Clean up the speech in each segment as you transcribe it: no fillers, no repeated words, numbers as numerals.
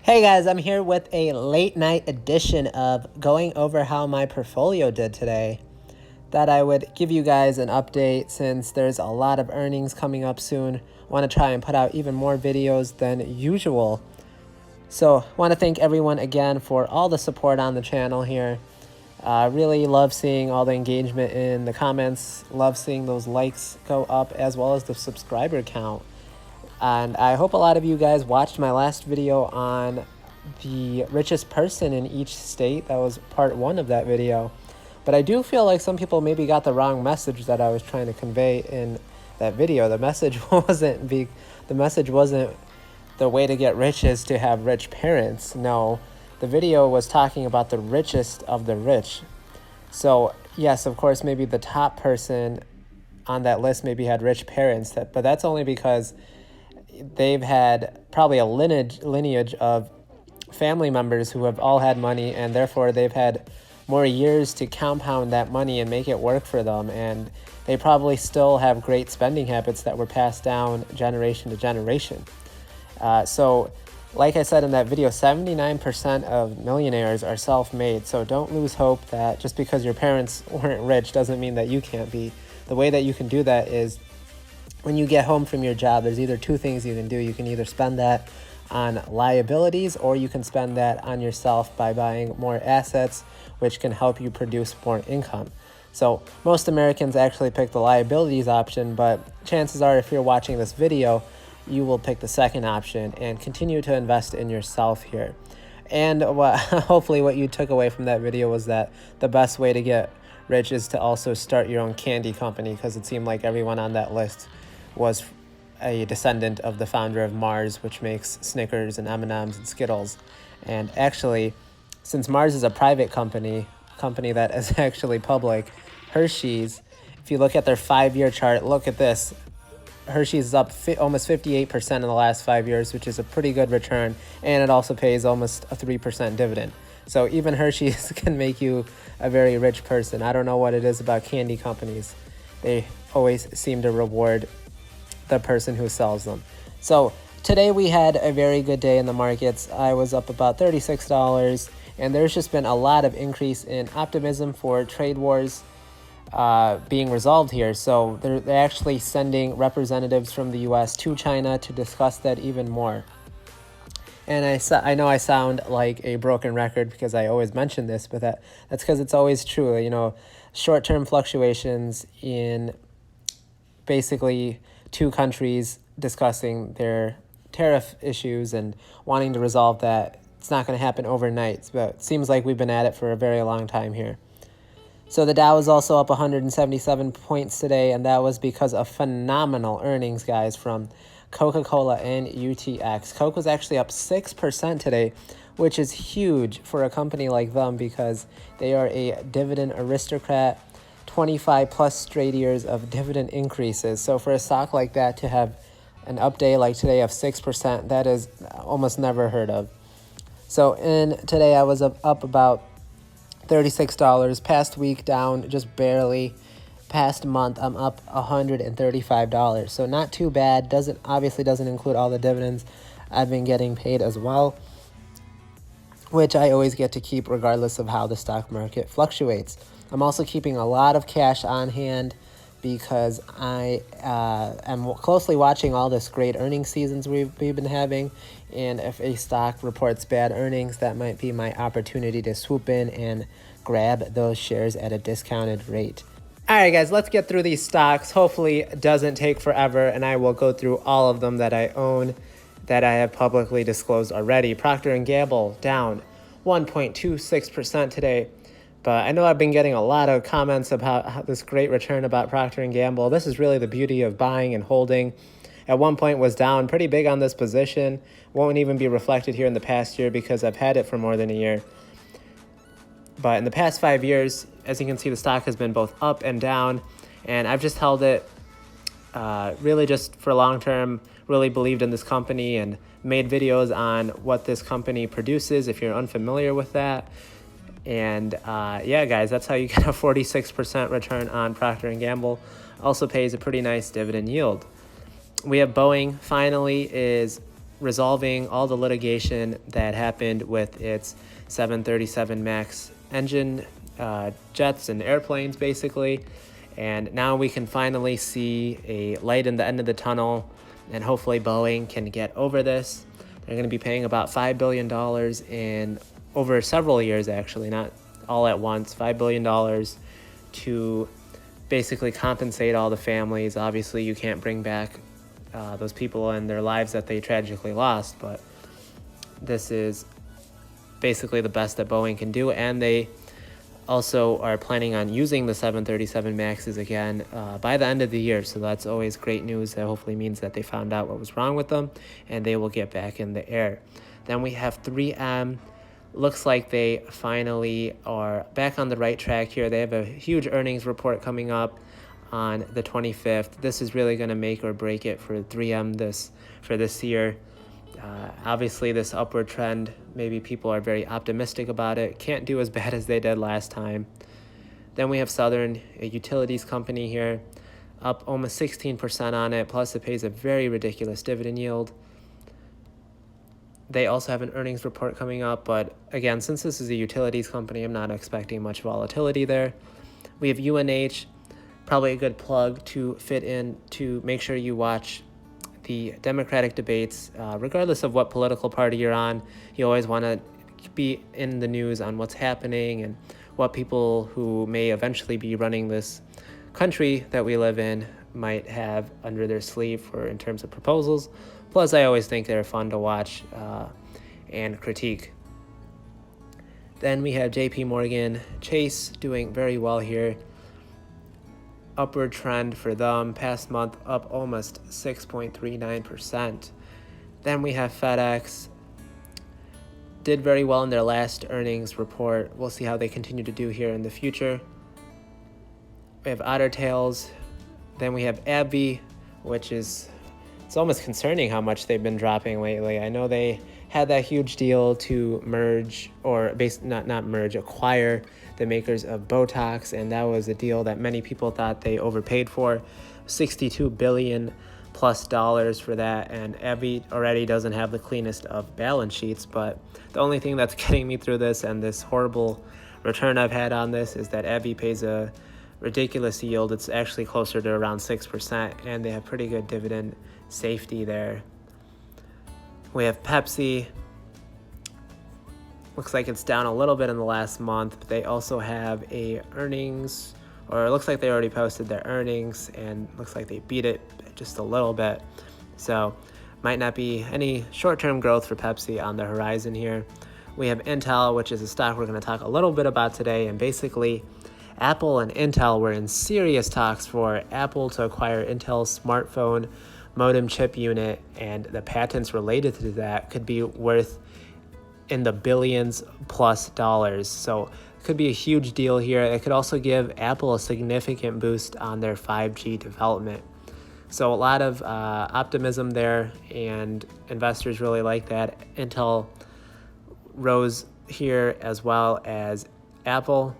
Hey guys, I'm here with a late night edition of going over how my portfolio did today. Thought I would give you guys an update since there's a lot of earnings coming up soon. Want to try and put out even more videos than usual. So want to thank everyone again for all the support on the channel here. Really love seeing all the engagement in the comments. Love seeing those likes go up as well as the subscriber count. And I hope a lot of you guys watched my last video on the richest person in each state. That was part 1 of that video. But I do feel like some people maybe got the wrong message that I was trying to convey in that video. The message wasn't the way to get rich is to have rich parents. No, the video was talking about the richest of the rich. So yes, of course, maybe the top person on that list maybe had rich parents, but that's only because they've had probably a lineage of family members who have all had money, and therefore they've had more years to compound that money and make it work for them. And they probably still have great spending habits that were passed down generation to generation. So like I said in that video, 79% of millionaires are self-made. So don't lose hope that just because your parents weren't rich doesn't mean that you can't be. The way that you can do that is when you get home from your job, there's either 2 things you can do. You can either spend that on liabilities, or you can spend that on yourself by buying more assets, which can help you produce more income. So most Americans actually pick the liabilities option, but chances are if you're watching this video, you will pick the second option and continue to invest in yourself here. And hopefully what you took away from that video was that the best way to get rich is to also start your own candy company, because it seemed like everyone on that list was a descendant of the founder of Mars, which makes Snickers and M&Ms and Skittles. And actually, since Mars is a private company that is actually public, Hershey's, if you look at their 5-year chart, look at this. Hershey's is up almost 58% in the last 5 years, which is a pretty good return, and it also pays almost a 3% dividend. So even Hershey's can make you a very rich person. I don't know what it is about candy companies. They always seem to reward the person who sells them. So today we had a very good day in the markets. I was up about $36, and there's just been a lot of increase in optimism for trade wars being resolved here. So they're actually sending representatives from the US to China to discuss that even more. And I know I sound like a broken record because I always mention this, but that's because it's always true. You know, short-term fluctuations in basically 2 countries discussing their tariff issues and wanting to resolve that, it's not going to happen overnight, but it seems like we've been at it for a very long time here. So the Dow was also up 177 points today, and that was because of phenomenal earnings, guys, from Coca-Cola and UTX. Coke was actually up 6% today, which is huge for a company like them because they are a dividend aristocrat. 25 plus straight years of dividend increases. So for a stock like that to have an up day like today of 6%, that is almost never heard of. So today I was up about $36. Past week down just barely. Past month I'm up $135. So not too bad. Obviously doesn't include all the dividends I've been getting paid as well, which I always get to keep regardless of how the stock market fluctuates. I'm also keeping a lot of cash on hand because I am closely watching all this great earnings seasons we've been having. And if a stock reports bad earnings, that might be my opportunity to swoop in and grab those shares at a discounted rate. All right, guys, let's get through these stocks. Hopefully it doesn't take forever, and I will go through all of them that I own that I have publicly disclosed already. Procter & Gamble down 1.26% today. But I know I've been getting a lot of comments about this great return about Procter & Gamble. This is really the beauty of buying and holding. At one point was down pretty big on this position. Won't even be reflected here in the past year because I've had it for more than a year. But in the past 5 years, as you can see, the stock has been both up and down. And I've just held it really just for long term, really believed in this company and made videos on what this company produces if you're unfamiliar with that. And yeah, guys, that's how you get a 46% return on Procter & Gamble. Also pays a pretty nice dividend yield. We have Boeing finally is resolving all the litigation that happened with its 737 MAX engine, jets and airplanes, basically. And now we can finally see a light in the end of the tunnel, and hopefully Boeing can get over this. They're going to be paying about $5 billion in over several years, actually, not all at once, $5 billion to basically compensate all the families. Obviously, you can't bring back those people and their lives that they tragically lost, but this is basically the best that Boeing can do. And they also are planning on using the 737 MAXs again by the end of the year. So that's always great news. That hopefully means that they found out what was wrong with them and they will get back in the air. Then we have 3M. Looks like they finally are back on the right track here. They have a huge earnings report coming up on the 25th. This is really going to make or break it for 3M for this year. Obviously, this upward trend, maybe people are very optimistic about it. Can't do as bad as they did last time. Then we have Southern, a utilities company here, up almost 16% on it, plus it pays a very ridiculous dividend yield. They also have an earnings report coming up, but again, since this is a utilities company, I'm not expecting much volatility there. We have UNH, probably a good plug to fit in to make sure you watch the Democratic debates. Regardless of what political party you're on, you always want to be in the news on what's happening and what people who may eventually be running this country that we live in might have under their sleeve for in terms of proposals. Plus, I always think they're fun to watch and critique. Then we have JP Morgan Chase doing very well here. Upward trend for them, past month up almost 6.39%. Then we have FedEx, did very well in their last earnings report. We'll see how they continue to do here in the future. We have Otter Tails. Then we have AbbVie, which is, it's almost concerning how much they've been dropping lately. I know they had that huge deal to merge, or not merge, acquire the makers of Botox, and that was a deal that many people thought they overpaid for, $62 billion plus for that. And AbbVie already doesn't have the cleanest of balance sheets, but the only thing that's getting me through this and this horrible return I've had on this is that AbbVie pays a ridiculous yield. It's actually closer to around 6%, and they have pretty good dividend safety there. We have Pepsi. Looks like it's down a little bit in the last month, but they also have a earnings, or it looks like they already posted their earnings, and looks like they beat it just a little bit. So might not be any short-term growth for Pepsi on the horizon here. We have Intel, which is a stock we're going to talk a little bit about today, and basically Apple and Intel were in serious talks for Apple to acquire Intel's smartphone modem chip unit, and the patents related to that could be worth in the billions plus dollars. So it could be a huge deal here. It could also give Apple a significant boost on their 5G development. So a lot of optimism there, and investors really like that. Intel rose here as well as Apple.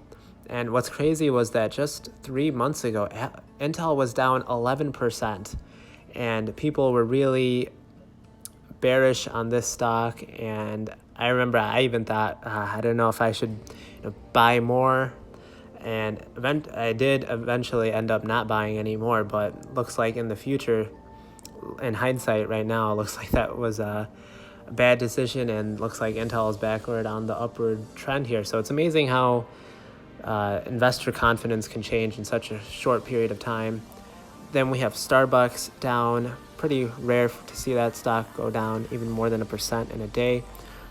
And what's crazy was that just 3 months ago, Intel was down 11%. And people were really bearish on this stock, and I remember I even thought, I don't know if I should buy more, and I did eventually end up not buying any more, but looks like in the future, in hindsight right now, it looks like that was a bad decision, and looks like Intel is backward on the upward trend here. So it's amazing how investor confidence can change in such a short period of time. Then we have Starbucks down. Pretty rare to see that stock go down even more than 1% in a day.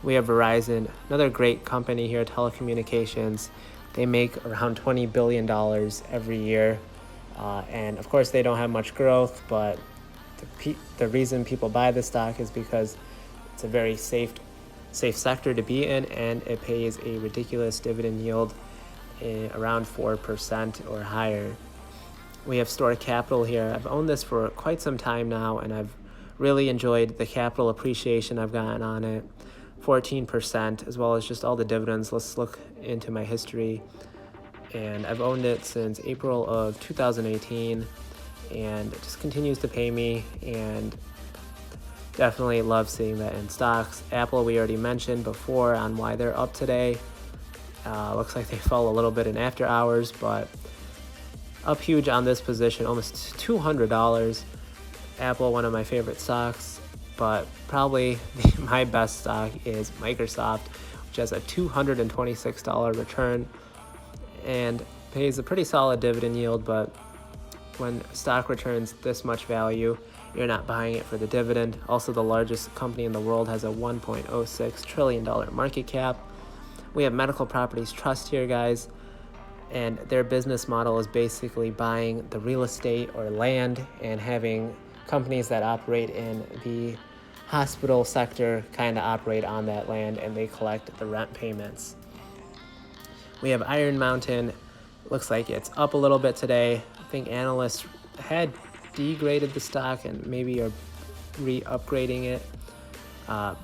We have Verizon, another great company here, telecommunications. They make around $20 billion every year. And of course, they don't have much growth, but the reason people buy the stock is because it's a very safe sector to be in, and it pays a ridiculous dividend yield around 4% or higher. We have Store Capital here. I've owned this for quite some time now, and I've really enjoyed the capital appreciation I've gotten on it. 14%, as well as just all the dividends. Let's look into my history. And I've owned it since April of 2018, and it just continues to pay me. And Definitely love seeing that in stocks. Apple, we already mentioned before on why they're up today. Looks like they fell a little bit in after hours, but up huge on this position, almost $200. Apple, one of my favorite stocks, but probably my best stock is Microsoft, which has a $226 return and pays a pretty solid dividend yield. But when stock returns this much value, you're not buying it for the dividend. Also, the largest company in the world has a $1.06 trillion market cap. We have Medical Properties Trust here, guys, and their business model is basically buying the real estate or land and having companies that operate in the hospital sector kind of operate on that land, and they collect the rent payments. We have Iron Mountain. Looks like it's up a little bit today. I think analysts had degraded the stock and maybe are re-upgrading it.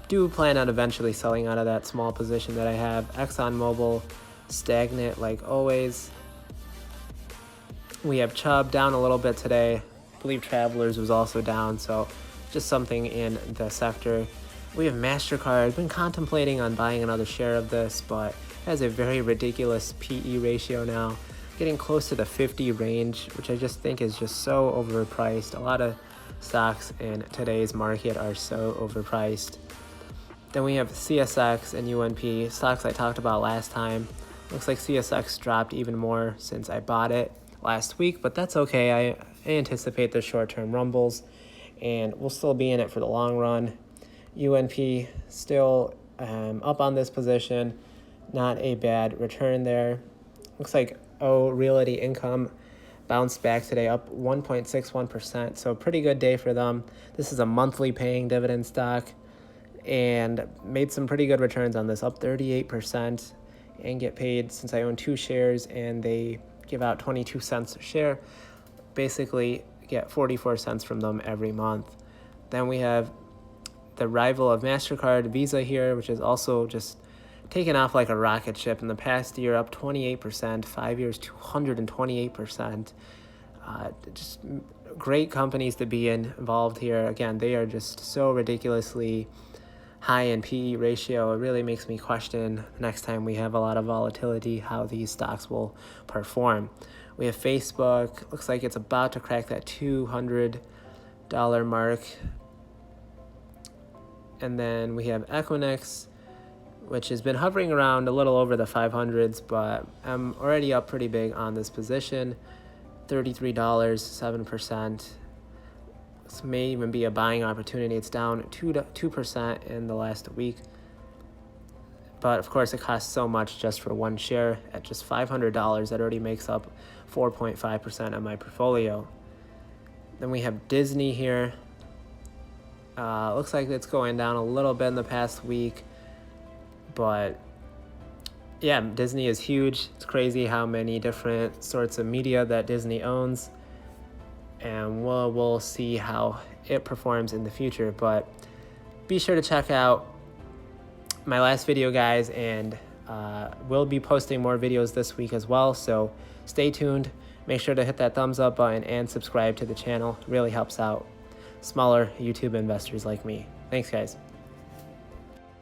Do plan on eventually selling out of that small position that I have. ExxonMobil, stagnant like always. We have Chubb down a little bit today. I believe Travelers was also down, so just something in the sector. We have MasterCard. Been contemplating on buying another share of this, but it has a very ridiculous PE ratio now, getting close to the 50 range, which I just think is just so overpriced. A lot of stocks in today's market are so overpriced. Then we have CSX and UNP, stocks I talked about last time. Looks like CSX dropped even more since I bought it last week, but that's okay. I anticipate the short-term rumbles, and we'll still be in it for the long run. UNP still up on this position. Not a bad return there. Looks like Realty Income bounced back today, up 1.61%, so pretty good day for them. This is a monthly paying dividend stock and made some pretty good returns on this, up 38%, and get paid since I own 2 shares and they give out 22 cents a share. Basically get 44 cents from them every month. Then we have the rival of MasterCard, Visa here, which is also just taken off like a rocket ship in the past year, up 28%, 5 years, 228%. Just great companies to be involved here. Again, they are just so ridiculously high in PE ratio. It really makes me question next time we have a lot of volatility how these stocks will perform. We have Facebook. Looks like it's about to crack that $200 mark. And then we have Equinix, which has been hovering around a little over the 500s, but I'm already up pretty big on this position. $33, 7%. This may even be a buying opportunity. It's down 2% in the last week. But of course, it costs so much just for one share. At just $500, that already makes up 4.5% of my portfolio. Then we have Disney here. Looks like it's going down a little bit in the past week. But yeah, Disney is huge. It's crazy how many different sorts of media that Disney owns. And we'll see how it performs in the future. But be sure to check out my last video, guys, and we'll be posting more videos this week as well. So stay tuned. Make sure to hit that thumbs up button and subscribe to the channel. It really helps out smaller YouTube investors like me. Thanks, guys.